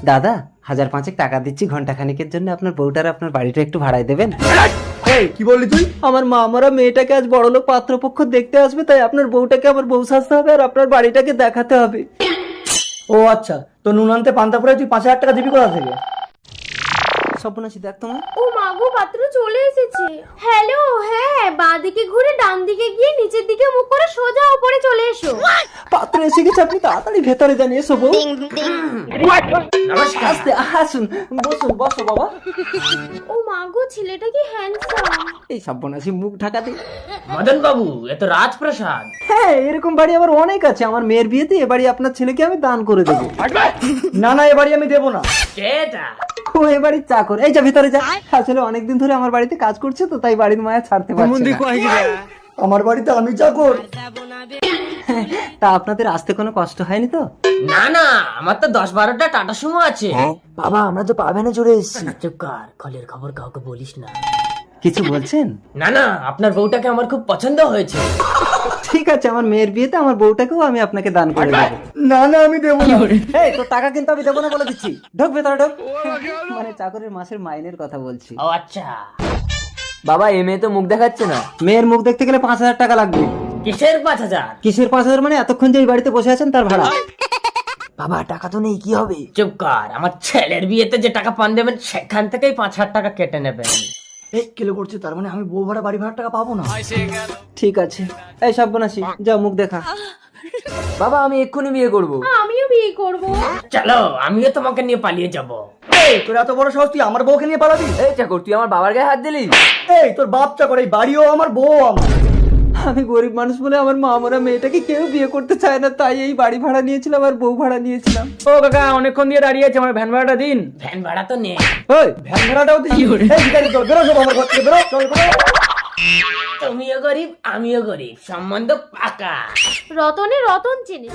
দাদা 1000-5 টাকা দিচ্ছি ঘন্টা খানিকের জন্য, আপনার বউটার আপনার বাড়িটা একটু ভাড়ায় দেবেন। এই কি বললি তুই? আমার মামারা মেয়েটাকে আজ বড়লোক পাত্রপক্ষ দেখতে আসবে, তাই আপনার বউটাকে আমার বউ সাজতে হবে আর আপনার বাড়িটাকে দেখাতে হবে। ও আচ্ছা, তো নুন আনতে পান্তা পরে তুই 5000 টাকা দিবি কোথা থেকে? সর্বনাশী দেখ তোমার। ও মাগো, পাত্র চলে এসেছে। হ্যালো, হ্যাঁ, বাঁদিকে ঘুরে ডান দিকে গিয়ে নিচের দিকে মুখ করে সোজা উপরে চলে এসো। পাত্র এসে গেছে, আপনি তাড়াতাড়ি ভেতরে যান। এসো বউ। নমস্কার। আস্তে আসুন, বসুন, বসো বাবা। ও মাগো, ছেলেটা কি হ্যান্ডসাম। এই সর্বনাশী মুখ ঢাকাতে। মদন বাবু, এ তো রাজপ্রাসাদ। হ্যাঁ, এরকম বাড়ি আবার অনেক আছে। আমার মেয়ের বিয়েতে এ বাড়ি আপনার ছেলেকে আমি দান করে দেবো। না না, এ বাড়ি আমি দেবো না। কেটা? ও এ বাড়ির চাকর। এই যা ভিতরে যা। আসলে অনেকদিন ধরে আমার বাড়িতে কাজ করছে তো, তাই বাড়ির মায়া ছাড়তে পারছে না। আমার বাড়িতে আমি চাকর? তা আপনাদের আসতে কোনো কষ্ট হয়নি তো? না না, আমার তো 10-12টা টাটা সুমো আছে। বাবা, আমরা তো পাবেনা চলে এসেছি। চুপ কর, কলের খবর কাউকে বলিস না। কিছু বলছেন? না না, আপনার বউটাকে আমার খুব পছন্দ হয়েছে। ঠিক আছে, আমার মেয়ের বিয়েতে আমার বউটাকেও আমি আপনাকে দান করে দেবো। না না, আমি দেবো না। এই তোর টাকা কিন্তু আমি দেবো না বলে দিচ্ছি। ঢোক ভেতরে ঢোক। মানে চাকরের মাসের মাইনের কথা বলছি। ও আচ্ছা। বাবা এ মেয়ে তো মুখ দেখাচ্ছে না। মেয়ের মুখ দেখতে গেলে 5000 টাকা লাগবে। কিসের 5000? কিসের 5000? মানে এতক্ষণ যে এই বাড়িতে বসে আছেন তার ভাড়া। বাবা টাকা তো নেই, কি হবে? চুপ কর, আমার ছেলের বিয়েতে যে টাকা পান দেবেন সেখান থেকেই 5000 টাকা কেটে নেবেন। এই কেলো করছে, তার মানে আমি বউ ভাড়া বাড়ি ভাড়া টাকা পাবো না? ঠিক আছে। এই সর্বনাশী, যা মুখ দেখা। বাবা আমি এক্ষুনি বিয়ে করব। আমিও বিয়ে করব। চলো, আমিও তোমাকে নিয়ে পালিয়ে যাব। এই তোর এত বড় সাহস, তুই আমার বউকে নিয়ে পালাবি? এই চাকর তুই আমার বাবার গায়ে হাত দিলি? এই তোর বাপ চাকর, এই বাড়িও আমার, বউ আমার। আমি গরিব মানুষ বলে আমার মা আমরা মেয়েটাকে কেউ বিয়ে করতে চায় না, তাই এই বাড়ি ভাড়া নিয়েছিলাম আর বউ ভাড়া নিয়েছিলাম। ও কাকা অনেকক্ষণ দিয়ে দাঁড়িয়ে আছে, আমার ভ্যান ভাড়াটা দিন। ভ্যান ভাড়া তো নেই। ওই ভ্যান ভাড়াটাও দিই? এই ভিখারি চল, বেরো সব আমার ঘর থেকে, বেরো, চল বেরো। তুমিও গরিব, আমিও গরিব, সম্বন্ধ পাকা। রতনে রতন চেনে।